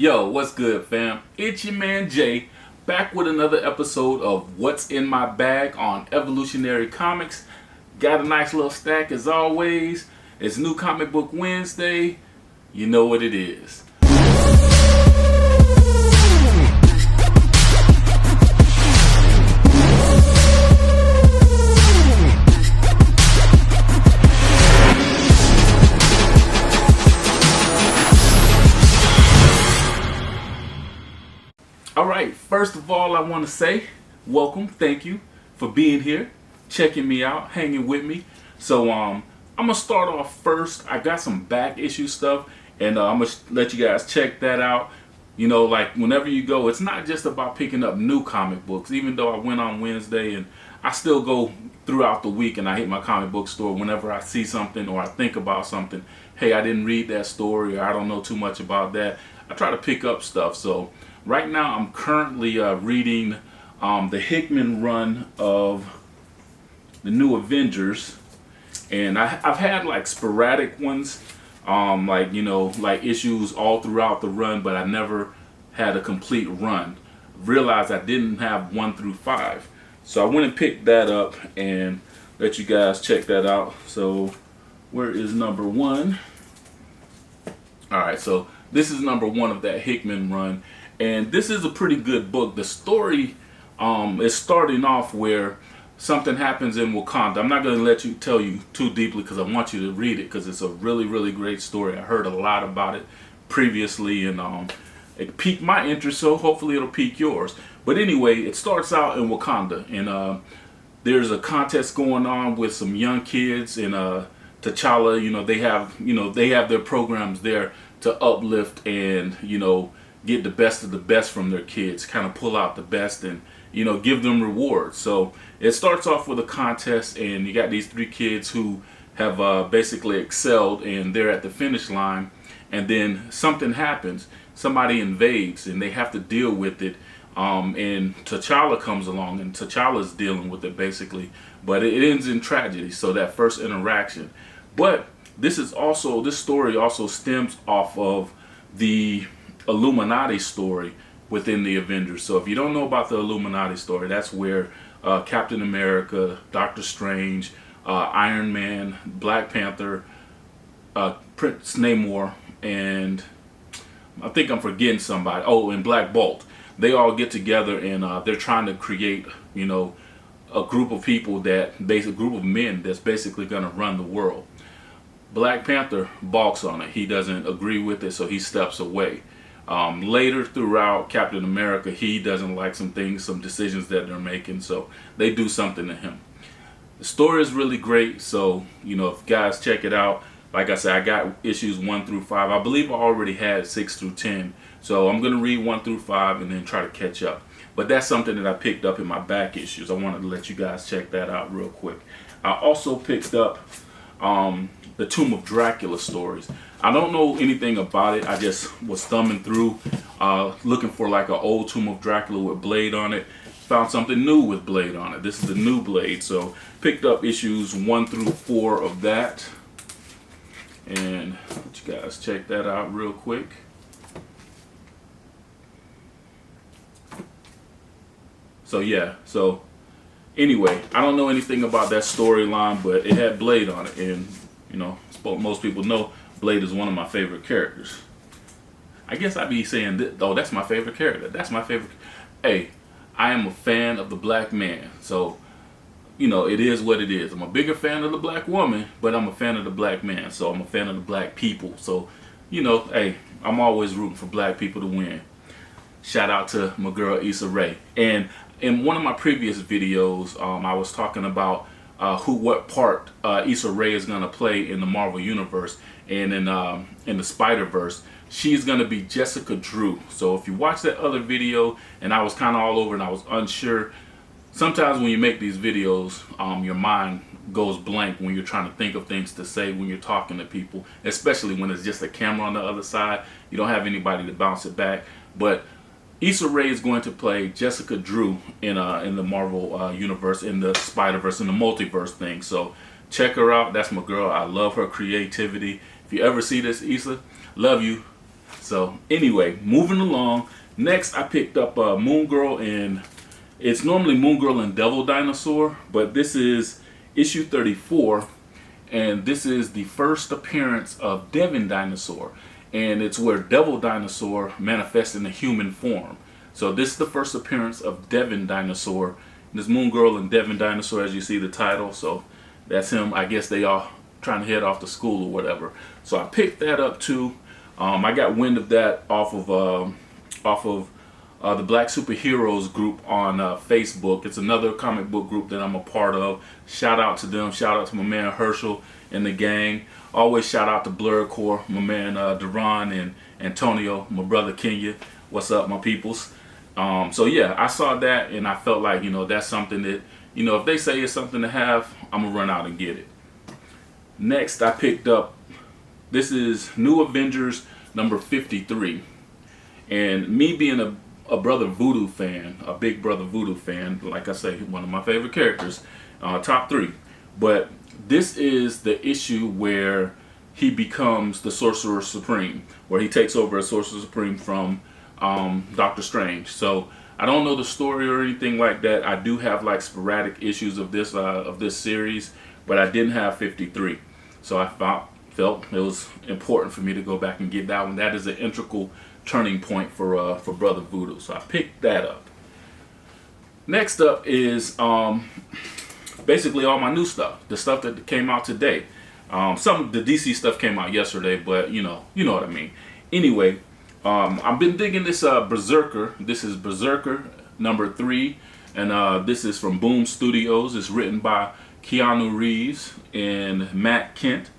Yo, what's good, fam? It's your man Jay, back with another episode of What's in My Bag on Evolutionary Comics. Got a nice little stack as always. It's New Comic Book Wednesday. You know what it is. Alright, first of all, I want to say welcome, thank you for being here, checking me out, hanging with me. So I'm going to start off first. I got some back issue stuff, and I'm going to let you guys check that out. You know, like whenever you go, it's not just about picking up new comic books, even though I went on Wednesday, and I still go throughout the week and I hit my comic book store whenever I see something or I think about something. Hey, I didn't read that story, or I don't know too much about that. I try to pick up stuff. So right now I'm currently reading the Hickman run of the New Avengers, and I've had like sporadic ones, like, you know, like issues all throughout the run, but I never had a complete run. Realized I didn't have 1 through 5, so I went and picked that up and let you guys check that out. So where is number 1? Alright, so this is number 1 of that Hickman run, and this is a pretty good book. The story is starting off where something happens in Wakanda. I'm not going to tell you too deeply because I want you to read it, because it's a really, really great story. I heard a lot about it previously, and it piqued my interest, so hopefully it'll pique yours. But anyway, it starts out in Wakanda, and there's a contest going on with some young kids, and T'Challa, they have their programs there to uplift and, get the best of the best from their kids, kind of pull out the best and, give them rewards. So it starts off with a contest, and you got these 3 kids who have basically excelled, and they're at the finish line, and then something happens. Somebody invades, and they have to deal with it. And T'Challa comes along, and T'Challa's dealing with it basically, but it ends in tragedy. So that first interaction. But this story also stems off of the Illuminati story within the Avengers. So if you don't know about the Illuminati story, that's where Captain America, Doctor Strange, Iron Man, Black Panther, Prince Namor, and I think I'm forgetting somebody. Oh, and Black Bolt. They all get together, and they're trying to create, a group of people a group of men that's basically going to run the world. Black Panther balks on it. He doesn't agree with it, so he steps away. Later throughout Captain America, he doesn't like some decisions that they're making, so they do something to him. The story is really great, so, if you guys check it out. Like I said, I got issues 1 through 5. I believe I already had 6 through 10, so I'm going to read 1 through 5 and then try to catch up. But that's something that I picked up in my back issues. I wanted to let you guys check that out real quick. I also picked up the Tomb of Dracula stories. I don't know anything about it. I just was thumbing through, looking for like an old Tomb of Dracula with Blade on it. Found something new with Blade on it. This is the new Blade, so picked up issues 1 through 4 of that. And let you guys check that out real quick. So yeah, so anyway, I don't know anything about that storyline, but it had Blade on it, and most people know Blade is one of my favorite characters. I guess I'd be saying, oh, that's my favorite character. That's my favorite. Hey, I am a fan of the black man, so it is what it is. I'm a bigger fan of the black woman, but I'm a fan of the black man, so I'm a fan of the black people. So, hey, I'm always rooting for black people to win. Shout out to my girl Issa Rae. And in one of my previous videos, I was talking about what part Issa Rae is going to play in the Marvel Universe, and in the Spider-Verse. She's going to be Jessica Drew. So if you watch that other video, and I was kind of all over and I was unsure, sometimes when you make these videos, your mind goes blank when you're trying to think of things to say when you're talking to people, especially when it's just a camera on the other side. You don't have anybody to bounce it back. But Issa Rae is going to play Jessica Drew in the Marvel universe, in the Spider-Verse, in the multiverse thing. So check her out. That's my girl. I love her creativity. If you ever see this, Issa, love you. So anyway, moving along. Next, I picked up Moon Girl, and it's normally Moon Girl and Devil Dinosaur, but this is issue 34, and this is the first appearance of Devin Dinosaur, and it's where Devil Dinosaur manifests in a human form. So this is the first appearance of Devin Dinosaur. This Moon Girl and Devin Dinosaur, as you see the title, so that's him. I guess they are trying to head off to school or whatever. So I picked that up too. I got wind of that off of the Black Superheroes group on Facebook. It's another comic book group that I'm a part of. Shout out to them. Shout out to my man Herschel and the gang. Always shout out to Blurred Core, my man Duran and Antonio, my brother Kenya. What's up, my peoples? So yeah, I saw that and I felt like, that's something that, if they say it's something to have, I'm going to run out and get it. Next, I picked up, this is New Avengers number 53. And me being a Brother Voodoo fan, a big Brother Voodoo fan, like I say, one of my favorite characters, top 3. But this is the issue where he becomes the Sorcerer Supreme, where he takes over as Sorcerer Supreme from Doctor Strange. So I don't know the story or anything like that. I do have like sporadic issues of this series, but I didn't have 53. So I felt it was important for me to go back and get that one. That is an integral turning point for Brother Voodoo. So I picked that up. Next up is basically all my new stuff, the stuff that came out today. Some of the DC stuff came out yesterday, but you know what I mean. Anyway, I've been digging this Berserker. This is Berserker number 3, and this is from Boom Studios. It's written by Keanu Reeves and Matt Kent.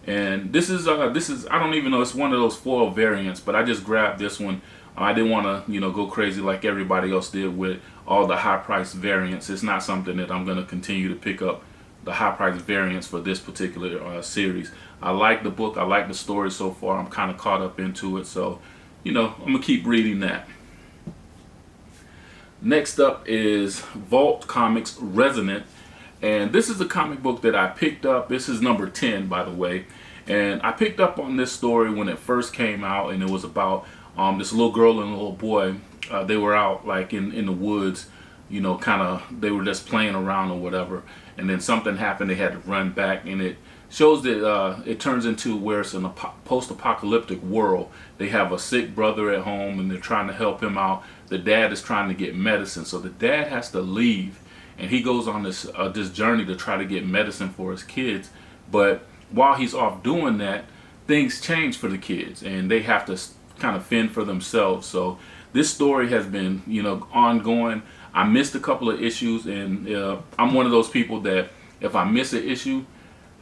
And this is I don't even know, it's one of those foil variants, but I just grabbed this one. I didn't want to go crazy like everybody else did with all the high price variants. It's not something that I'm going to continue to pick up the high price variants for this particular series. I like the book, I like the story so far. I'm kind of caught up into it, so I'm gonna keep reading that. Next up is Vault Comics Resonant. And this is a comic book that I picked up. This is number 10, by the way. And I picked up on this story when it first came out, and it was about this little girl and a little boy. They were out like in the woods, they were just playing around or whatever. And then something happened. They had to run back, and it shows that it turns into where it's in a post-apocalyptic world. They have a sick brother at home, and they're trying to help him out. The dad is trying to get medicine, so the dad has to leave. And he goes on this journey to try to get medicine for his kids. But while he's off doing that, things change for the kids, and they have to kind of fend for themselves. So this story has been, ongoing. I missed a couple of issues, and I'm one of those people that if I miss an issue,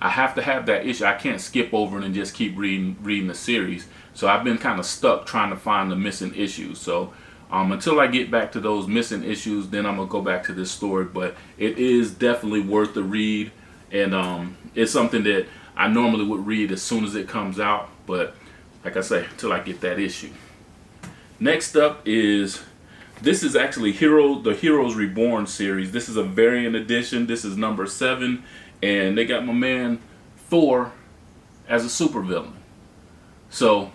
I have to have that issue. I can't skip over it and just keep reading the series. So I've been kind of stuck trying to find the missing issues. So until I get back to those missing issues, then I'm going to go back to this story. But it is definitely worth the read. And it's something that I normally would read as soon as it comes out. But like I say, until I get that issue. Next up is, this is actually the Heroes Reborn series. This is a variant edition. This is number 7. And they got my man Thor as a supervillain. So,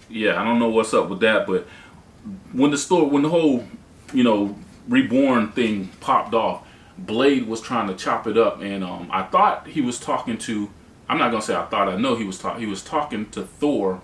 yeah, I don't know what's up with that. But when the whole, Reborn thing popped off, Blade was trying to chop it up, and I thought he was talking to, I'm not gonna say I thought, I know he was talking to Thor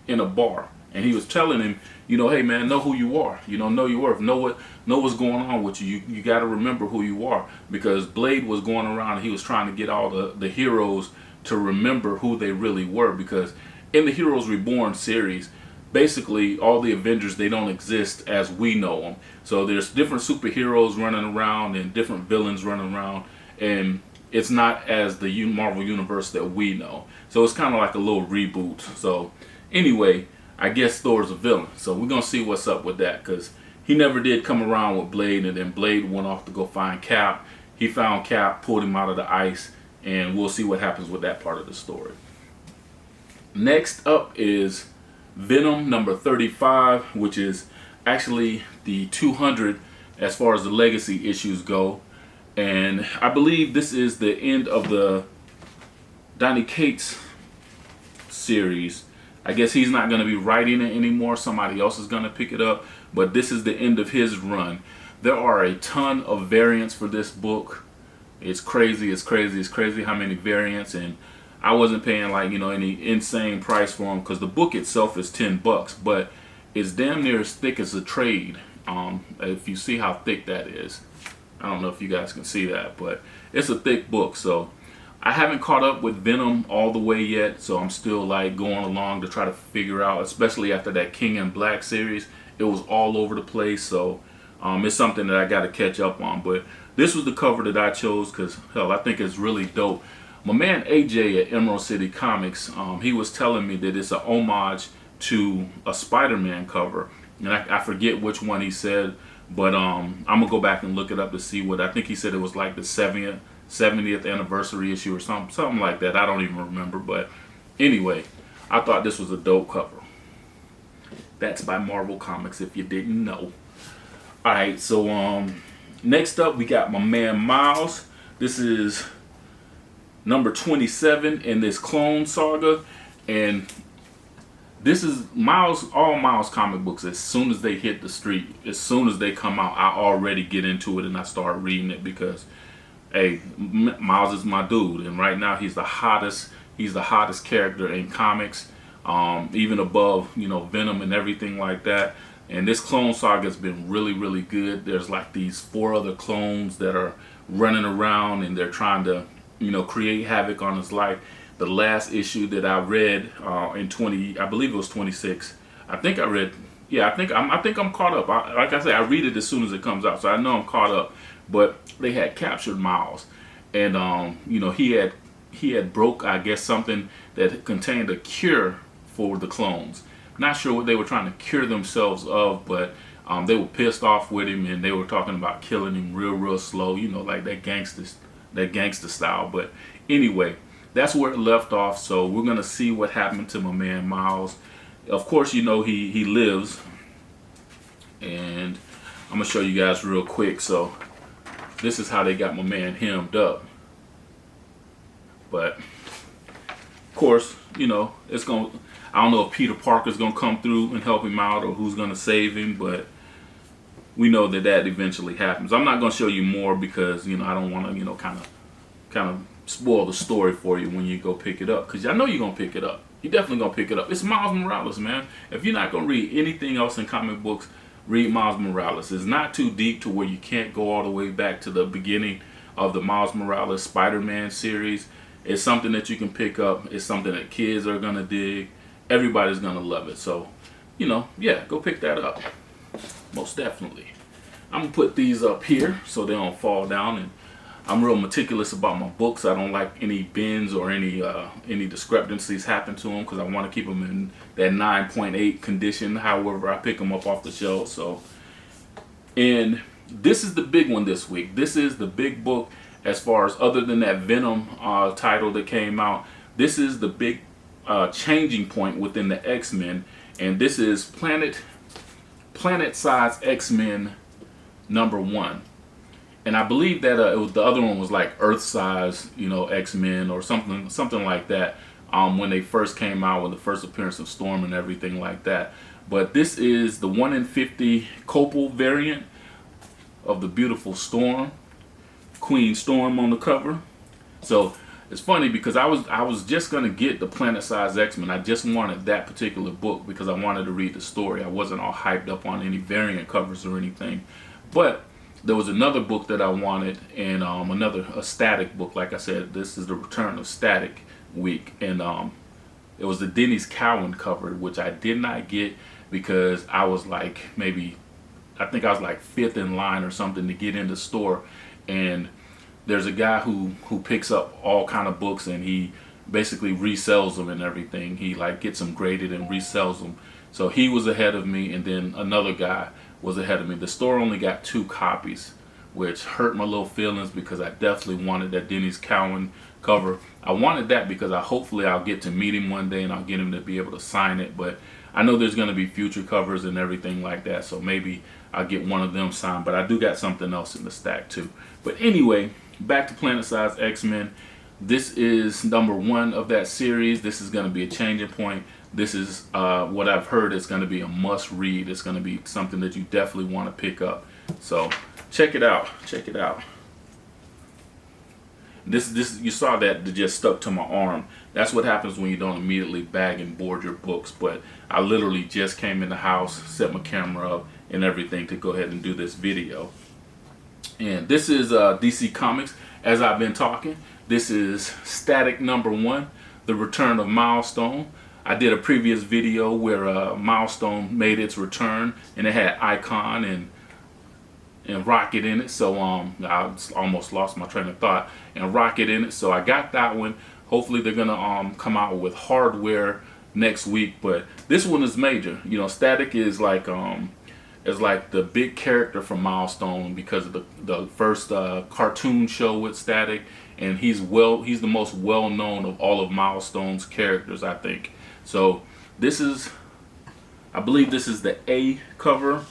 in a bar, and he was telling him, hey man, know who you are, know your worth, know what's going on with you. You got to remember who you are, because Blade was going around and he was trying to get all the heroes to remember who they really were, because in the Heroes Reborn series, basically all the Avengers, they don't exist as we know them. So there's different superheroes running around and different villains running around, and it's not as the Marvel universe that we know. So it's kind of like a little reboot. So anyway, I guess Thor's a villain. So we're going to see what's up with that, because he never did come around with Blade, and then Blade went off to go find Cap. He found Cap, pulled him out of the ice, and we'll see what happens with that part of the story. Next up is Venom number 35, which is actually the 200 as far as the legacy issues go. And I believe this is the end of the Donny Cates series. I guess he's not going to be writing it anymore. Somebody else is going to pick it up. But this is the end of his run. There are a ton of variants for this book. It's crazy, it's crazy, it's crazy how many variants. And I wasn't paying like, any insane price for them, because the book itself is $10, but it's damn near as thick as a trade. If you see how thick that is. I don't know if you guys can see that, but it's a thick book. So I haven't caught up with Venom all the way yet, so I'm still like going along to try to figure out, especially after that King in Black series. It was all over the place, so it's something that I got to catch up on. But this was the cover that I chose because, hell, I think it's really dope. My man AJ at Emerald City Comics, he was telling me that it's an homage to a Spider-Man cover. And I forget which one he said, but I'm going to go back and look it up to see what, I think he said it was like the 70th anniversary issue or something like that. I don't even remember, but anyway, I thought this was a dope cover. That's by Marvel Comics if you didn't know. Alright, so next up we got my man Miles. This is number 27 in this Clone Saga, and this is all Miles comic books. As soon as they hit the street, as soon as they come out, I already get into it and I start reading it because, hey, Miles is my dude, and right now he's the hottest character in comics, even above Venom and everything like that. And this Clone Saga has been really, really good. There's like these 4 other clones that are running around and they're trying to create havoc on his life. The last issue that I read I believe it was 26. I think I'm caught up. Like I said, I read it as soon as it comes out, so I know I'm caught up. But they had captured Miles, and he had broke, I guess, something that contained a cure for the clones. Not sure what they were trying to cure themselves of, but they were pissed off with him, and they were talking about killing him real slow, like that gangster style. But anyway, that's where it left off. So we're gonna see what happened to my man Miles. Of course, he lives, and I'm gonna show you guys real quick. So this is how they got my man hemmed up. But of course, it's gonna. I don't know if Peter Parker's gonna come through and help him out, or who's gonna save him, but we know that eventually happens. I'm not gonna show you more because I don't want to kind of spoil the story for you when you go pick it up, because I know you're gonna pick it up. You're definitely gonna pick it up. It's Miles Morales, man. If you're not gonna read anything else in comic books, read Miles Morales. It's not too deep to where you can't go all the way back to the beginning of the Miles Morales Spider-Man series. It's something that you can pick up. It's something that kids are gonna dig. Everybody's gonna love it. So, yeah, go pick that up. Most definitely. I'm gonna put these up here so they don't fall down, and I'm real meticulous about my books. I don't like any bends or any discrepancies happen to them, because I want to keep them in that 9.8 condition. However, I pick them up off the shelf. So, and this is the big one this week. This is the big book as far as, other than that Venom title that came out. This is the big changing point within the X-Men, and this is Planet-Size X-Men number 1. And I believe that the other one was like Earth-Size, X-Men or something like that, when they first came out with the first appearance of Storm and everything like that. But this is the 1 in 50 Copal variant of the beautiful Storm, Queen Storm on the cover. So it's funny because I was just gonna get the Planet-Size X-Men. I just wanted that particular book because I wanted to read the story. I wasn't all hyped up on any variant covers or anything. But there was another book that I wanted, and a Static book. Like I said, this is the return of Static week, and it was the Dennis Cowan cover, which I did not get because I was like I think I was like 5th in line or something to get in the store. And there's a guy who picks up all kind of books, and he basically resells them and everything. He like gets them graded and resells them. So he was ahead of me, and then another guy was ahead of me. The store only got 2 copies, which hurt my little feelings because I definitely wanted that Dennis Cowan cover. I wanted that because hopefully I'll get to meet him one day and I'll get him to be able to sign it. But I know there's going to be future covers and everything like that, so maybe I'll get one of them signed. But I do got something else in the stack too. But anyway, back to Planet-Size X-Men. This is number 1 of that series. This is going to be a changing point. this is what I've heard is going to be a must read. It's going to be something that you definitely want to pick up. So check it out. Check it out. This you saw that just stuck to my arm. That's what happens when you don't immediately bag and board your books. But I literally just came in the house, set my camera up and everything to go ahead and do this video. And this is DC Comics. As I've been talking, this is Static #1, The Return of Milestone. I did a previous video where Milestone made its return, and it had Icon and Rocket in it. So I almost lost my train of thought. And Rocket in it. So I got that one. Hopefully they're gonna come out with hardware next week. But this one is major. You know, Static is like the big character from Milestone because of the first cartoon show with Static, and he's the most well known of all of Milestone's characters, I think. So this is, I believe this is the A cover.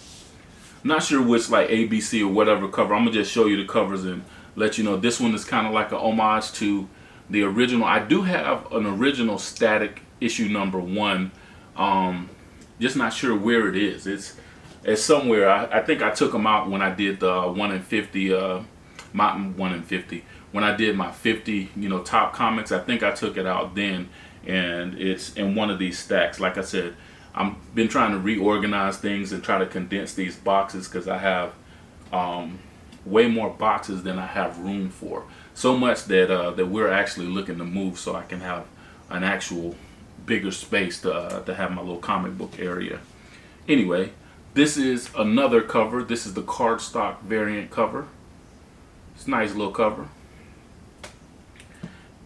Not sure which, like A, B, C or whatever cover. I'm gonna just show you the covers and let you know. This one is kind of like a homage to the original. I do have an original Static issue #1. Just not sure where it is. It's somewhere. I think I took them out when I did the 1 in 50, my 1 in 50. When I did my 50, top comics, I think I took it out then, and it's in one of these stacks. Like I said, I've been trying to reorganize things and try to condense these boxes because I have way more boxes than I have room for. So much that that we're actually looking to move so I can have an actual bigger space to have my little comic book area. Anyway. This is another cover. This is the cardstock variant cover. It's a nice little cover.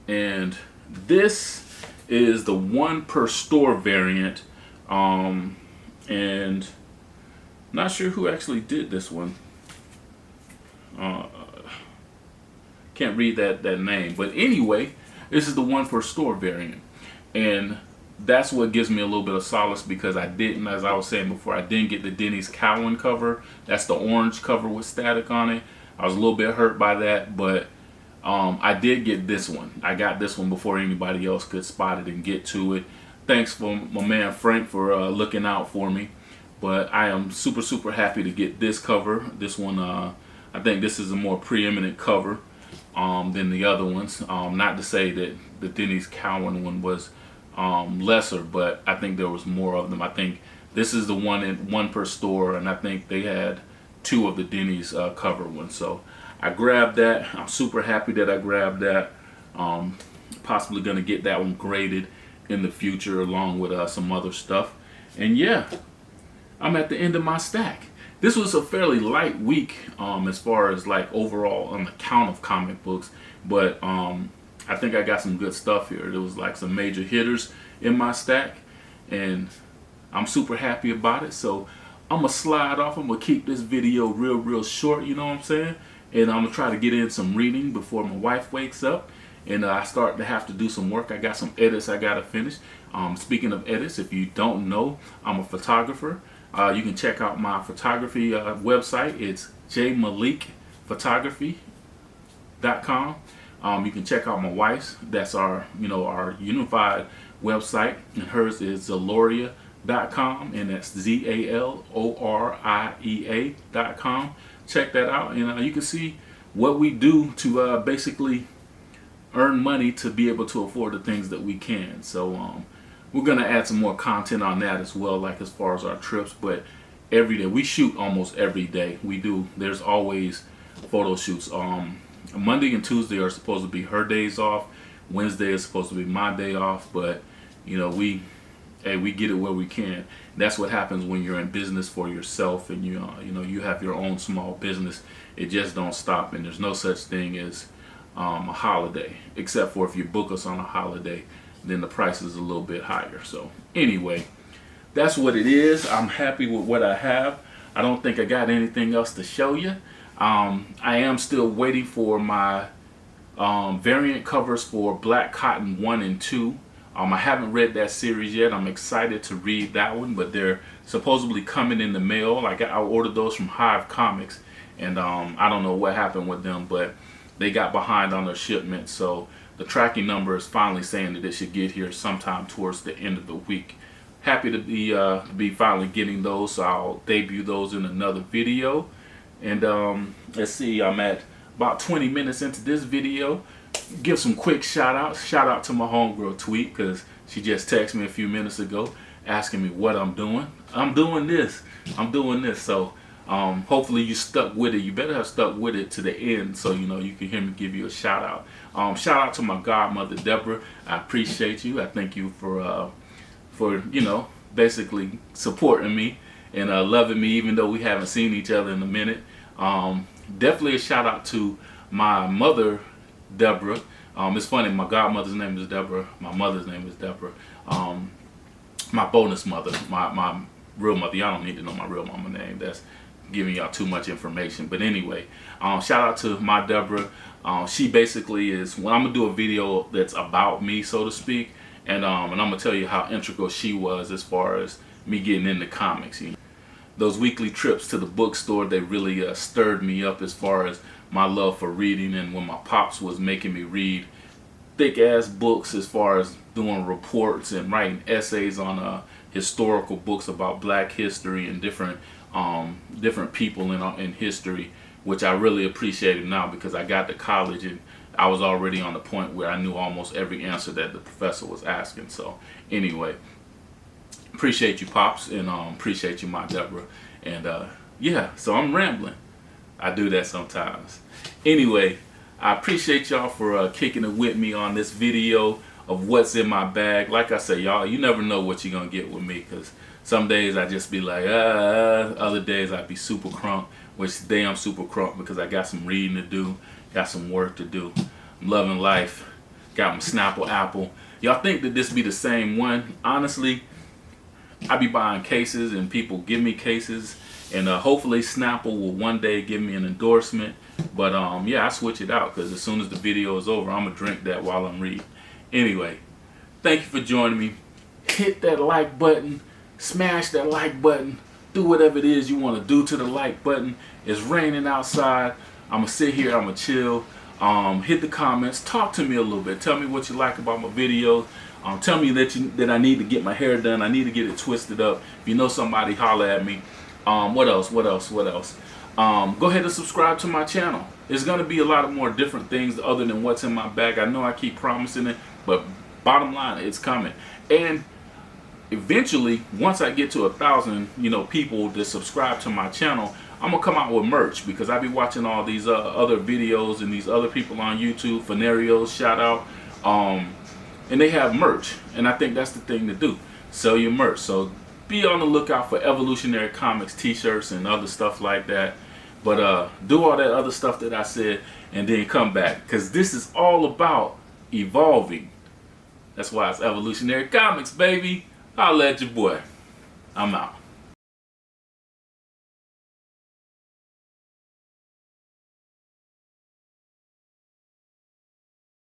And this is the 1 per store variant. And not sure who actually did this one. Can't read that name. But anyway, this is the 1 per store variant. And that's what gives me a little bit of solace because I didn't, as I was saying before, I didn't get the Denny's Cowan cover. That's the orange cover with Static on it. I was a little bit hurt by that, but I did get this one. I got this one before anybody else could spot it and get to it. Thanks for my man Frank for looking out for me. But I am super, super happy to get this cover. This one, I think this is a more preeminent cover than the other ones. Not to say that the Denny's Cowan one was lesser, but I think there was more of them. I think this is the 1 per store, and I think they had 2 of the Denny's cover ones. So I grabbed that. I'm super happy that I grabbed that. Possibly going to get that one graded in the future along with some other stuff. And yeah, I'm at the end of my stack. This was a fairly light week as far as like overall on the count of comic books, but I think I got some good stuff here. There was like some major hitters in my stack, and I'm super happy about it. So I'm gonna slide off. I'm gonna keep this video real short, you know what I'm saying? And I'm gonna try to get in some reading before my wife wakes up and I start to have to do some work. I got some edits I gotta finish. Speaking of edits, if you don't know, I'm a photographer. You can check out my photography website. It's jmalikphotography.com. You can check out my wife's. That's our unified website, and hers is Zaloria.com, and that's ZALORIEA.com. Check that out, and you can see what we do to basically earn money to be able to afford the things that we can. So we're gonna add some more content on that as well, like as far as our trips. But every day we shoot, almost every day we do. There's always photo shoots. Monday and Tuesday are supposed to be her days off. Wednesday is supposed to be my day off. But we get it where we can. That's what happens when you're in business for yourself, and you have your own small business. It just don't stop, and there's no such thing as a holiday, except for if you book us on a holiday, then the price is a little bit higher. So anyway, that's what it is. I'm happy with what I have. I don't think I got anything else to show you. I am still waiting for my variant covers for Black Cotton 1 and 2. I haven't read that series yet. I'm excited to read that one, but they're supposedly coming in the mail. Like I ordered those from Hive Comics, and I don't know what happened with them, but they got behind on their shipment. So the tracking number is finally saying that it should get here sometime towards the end of the week. Happy to be finally getting those, so I'll debut those in another video. And let's see, I'm at about 20 minutes into this video. Give some quick shout outs. Shout out to my homegirl Tweet, because she just texted me a few minutes ago asking me what I'm doing. I'm doing this. So hopefully you stuck with it. You better have stuck with it to the end, so you know you can hear me give you a shout out. Shout out to my godmother Deborah. I appreciate you. I thank you for you know, basically supporting me and loving me, even though we haven't seen each other in a minute. Definitely a shout out to my mother Deborah. It's funny, my godmother's name is Deborah, my mother's name is Deborah. My bonus mother, my real mother, y'all don't need to know my real mama name. That's giving y'all too much information. But anyway, shout out to my Deborah. She basically is, when I'm gonna do a video that's about me, so to speak, and I'm gonna tell you how integral she was as far as me getting into comics. You know? Those weekly trips to the bookstore, they really stirred me up as far as my love for reading. And when my pops was making me read thick ass books, as far as doing reports and writing essays on historical books about Black history and different people in history, which I really appreciated now, because I got to college and I was already on the point where I knew almost every answer that the professor was asking. So anyway, appreciate you, Pops, and appreciate you, my Deborah. And yeah, so I'm rambling. I do that sometimes. Anyway, I appreciate y'all for kicking it with me on this video of what's in my bag. Like I say, y'all, you never know what you're gonna get with me, because some days I just be like, other days I be super crunk, which today I'm super crunk because I got some reading to do, got some work to do. I'm loving life. Got my Snapple Apple. Y'all think that this be the same one? Honestly, I be buying cases and people give me cases, and hopefully Snapple will one day give me an endorsement. But yeah, I switch it out, because as soon as the video is over, I'm gonna drink that while I'm reading. Anyway, thank you for joining me. Hit that like button, smash that like button, do whatever it is you want to do to the like button. It's raining outside. I'm gonna sit here, I'm gonna chill. Hit the comments, talk to me a little bit. Tell me what you like about my videos. Tell me that I need to get my hair done. I need to get it twisted up. If you know somebody, holler at me. What else? Go ahead and subscribe to my channel. There's gonna be a lot of more different things other than what's in my bag. I know I keep promising it, but bottom line, it's coming. And eventually, once I get to 1,000, people that subscribe to my channel, I'm gonna come out with merch, because I be watching all these other videos and these other people on YouTube, Fenarios, shout out, and they have merch, and I think that's the thing to do, sell your merch. So be on the lookout for Evolutionary Comics t-shirts and other stuff like that. But do all that other stuff that I said, and then come back, because this is all about evolving. That's why it's Evolutionary Comics, baby. I'll let your boy. I'm out.